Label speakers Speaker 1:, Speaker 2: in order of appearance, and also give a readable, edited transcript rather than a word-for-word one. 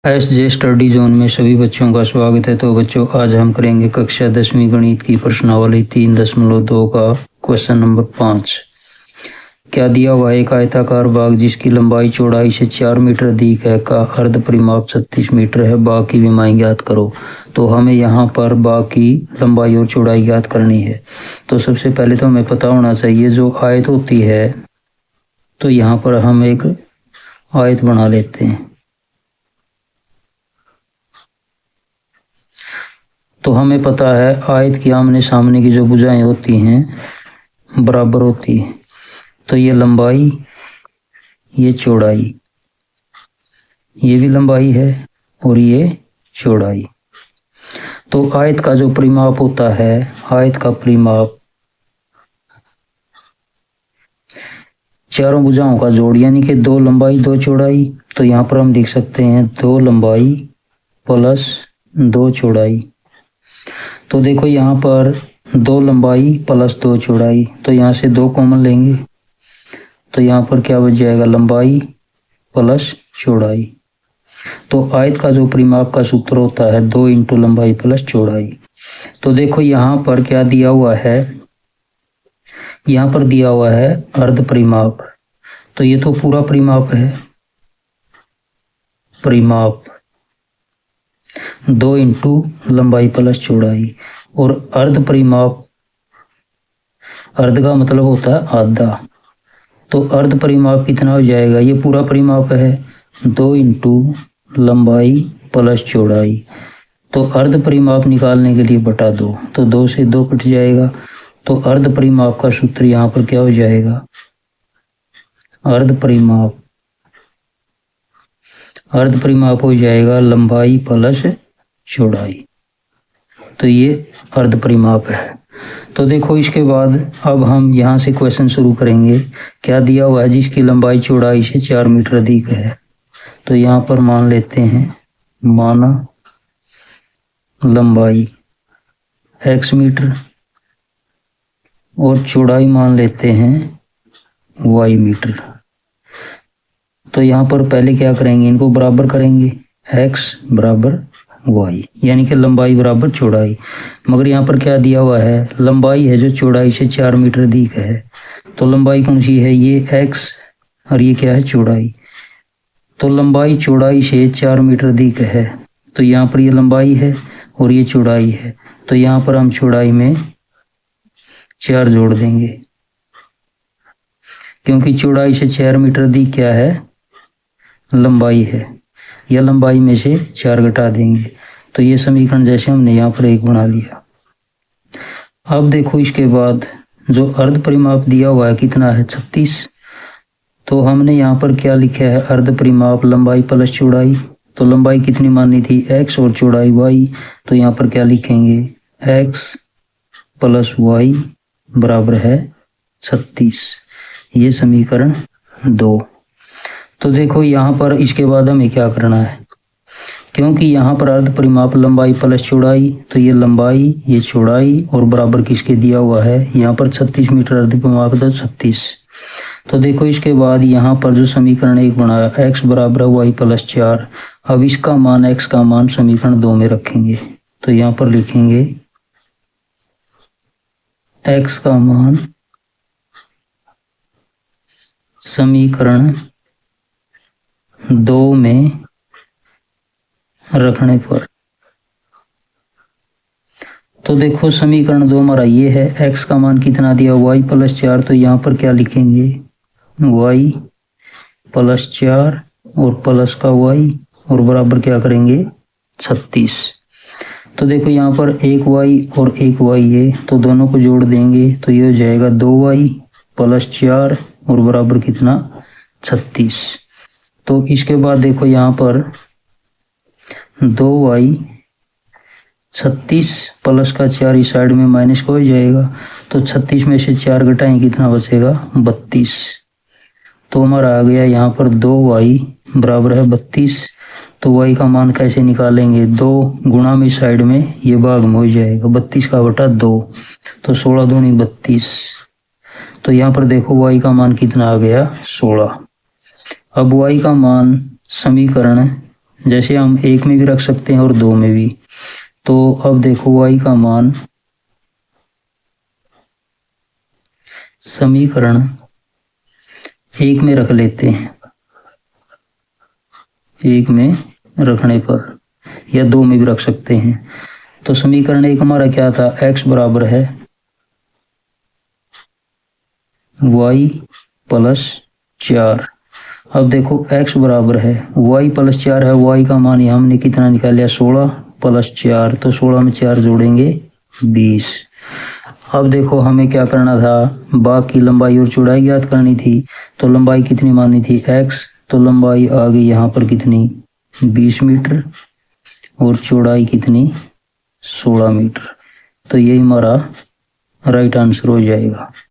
Speaker 1: SJ study zone में सभी बच्चों का स्वागत है। तो बच्चों, आज हम करेंगे कक्षा 10वीं गणित की प्रश्नावली 3.2 का क्वेश्चन नंबर 5। क्या दिया हुआ एक आयताकार बाग जिसकी लंबाई चौड़ाई से 4 मीटर अधिक है का अर्ध परिमाप 36 मीटर है। बाग की विमाएं ज्ञात करो। तो हमें यहाँ पर बाग की लंबाई और चौड़ाई ज्ञात करनी है। तो सबसे पहले तो हमें पता होना चाहिए जो आयत होती है, तो यहाँ पर हम एक आयत बना लेते हैं। तो हमें पता है आयत की आमने सामने की जो भुजाएं होती हैं बराबर होती है। तो ये लंबाई, ये चौड़ाई, ये भी लंबाई है और ये चौड़ाई। तो आयत का जो परिमाप होता है, आयत का परिमाप चारों भुजाओं का जोड़, यानी कि 2 लंबाई 2 चौड़ाई। तो यहाँ पर हम लिख सकते हैं 2 लंबाई प्लस 2 चौड़ाई। तो देखो यहाँ पर 2 लंबाई प्लस 2 चौड़ाई, तो यहाँ से 2 कॉमन लेंगे, तो यहाँ पर क्या बच जाएगा, लंबाई प्लस चौड़ाई। तो आयत का जो परिमाप का सूत्र होता है 2 इंटू लंबाई प्लस चौड़ाई। तो देखो यहाँ पर क्या दिया हुआ है, यहाँ पर दिया हुआ है अर्ध परिमाप। तो ये तो पूरा परिमाप है, परिमाप 2 इंटू लंबाई प्लस चौड़ाई। और अर्ध परिमाप, अर्ध का मतलब होता है आधा। तो अर्ध परिमाप कितना हो जाएगा, ये पूरा परिमाप है 2 इंटू लंबाई प्लस चौड़ाई। तो अर्ध परिमाप निकालने के लिए बटा 2, तो 2 से 2 कट जाएगा। तो अर्ध परिमाप का सूत्र यहाँ पर क्या हो जाएगा, अर्ध परिमाप हो जाएगा लंबाई प्लस चौड़ाई। तो ये अर्ध परिमाप है। तो देखो इसके बाद अब हम यहाँ से क्वेश्चन शुरू करेंगे। क्या दिया हुआ है जिसकी लंबाई चौड़ाई से 4 मीटर अधिक है। तो यहाँ पर मान लेते हैं, माना लंबाई x मीटर और चौड़ाई मान लेते हैं y मीटर। तो यहाँ पर पहले क्या करेंगे, इनको बराबर करेंगे, x बराबर y, यानी कि लंबाई बराबर चौड़ाई। मगर यहाँ पर क्या दिया हुआ है, लंबाई है जो चौड़ाई से 4 मीटर अधिक है। तो लंबाई कौन सी है, ये x और ये क्या है, चौड़ाई। तो लंबाई चौड़ाई से 4 मीटर अधिक है। तो यहाँ पर ये लंबाई है और ये चौड़ाई है। तो यहाँ पर हम चौड़ाई में 4 जोड़ देंगे, क्योंकि चौड़ाई से 4 मीटर अधिक क्या है, लंबाई है। या लंबाई में से 4 घटा देंगे। तो ये समीकरण जैसे हमने यहाँ पर एक बना लिया। अब देखो इसके बाद जो अर्ध परिमाप दिया हुआ है कितना है, 36। तो हमने यहाँ पर क्या लिखा है, अर्ध परिमाप लंबाई प्लस चौड़ाई। तो लंबाई कितनी मानी थी, x और चौड़ाई y। तो यहाँ पर क्या लिखेंगे, x प्लस y बराबर है 36। ये समीकरण 2। तो देखो यहाँ पर इसके बाद हमें क्या करना है, क्योंकि यहाँ पर अर्ध परिमाप लंबाई प्लस चौड़ाई, तो ये लंबाई ये चौड़ाई और बराबर किसके दिया हुआ है, यहाँ पर 36 मीटर अर्ध परिमाप था 36। तो देखो इसके बाद यहाँ पर जो समीकरण 1 बनाया, x बराबर है y प्लस 4। अब इसका मान, x का मान समीकरण 2 में रखेंगे। तो यहाँ पर लिखेंगे x का मान समीकरण 2 में रखने पर। तो देखो समीकरण 2 हमारा ये है, x का मान कितना दिया, y प्लस 4। तो यहाँ पर क्या लिखेंगे, y प्लस 4 और प्लस का y और बराबर क्या करेंगे 36। तो देखो यहाँ पर एक y और एक y है, तो दोनों को जोड़ देंगे, तो ये हो जाएगा 2y प्लस 4 और बराबर कितना 36। तो इसके बाद देखो यहाँ पर 2y 36 प्लस का 4 इस साइड में माइनस का हो जाएगा। तो 36 में से 4 घटाएं, कितना बचेगा 32। तो हमारा आ गया यहाँ पर 2y बराबर है 32। तो y का मान कैसे निकालेंगे, 2 गुणा में साइड में ये भाग में हो जाएगा, 32 का बटा 2। तो 16 दूनी 32। तो यहाँ पर देखो y का मान कितना आ गया 16। अब y का मान समीकरण जैसे हम एक में भी रख सकते हैं और दो में भी। तो अब देखो y का मान समीकरण एक में रख लेते हैं, एक में रखने पर, या दो में भी रख सकते हैं। तो समीकरण एक हमारा क्या था, x बराबर है y प्लस 4। अब देखो x बराबर है y प्लस 4 है, y का मान यहाँ हमने कितना निकाल लिया 16 प्लस 4, तो 16 में 4 जोड़ेंगे 20। अब देखो हमें क्या करना था, बाग की लंबाई और चौड़ाई ज्ञात करनी थी। तो लंबाई कितनी माननी थी x, तो लंबाई आ गई यहाँ पर कितनी 20 मीटर और चौड़ाई कितनी 16 मीटर। तो यही हमारा राइट आंसर हो जाएगा।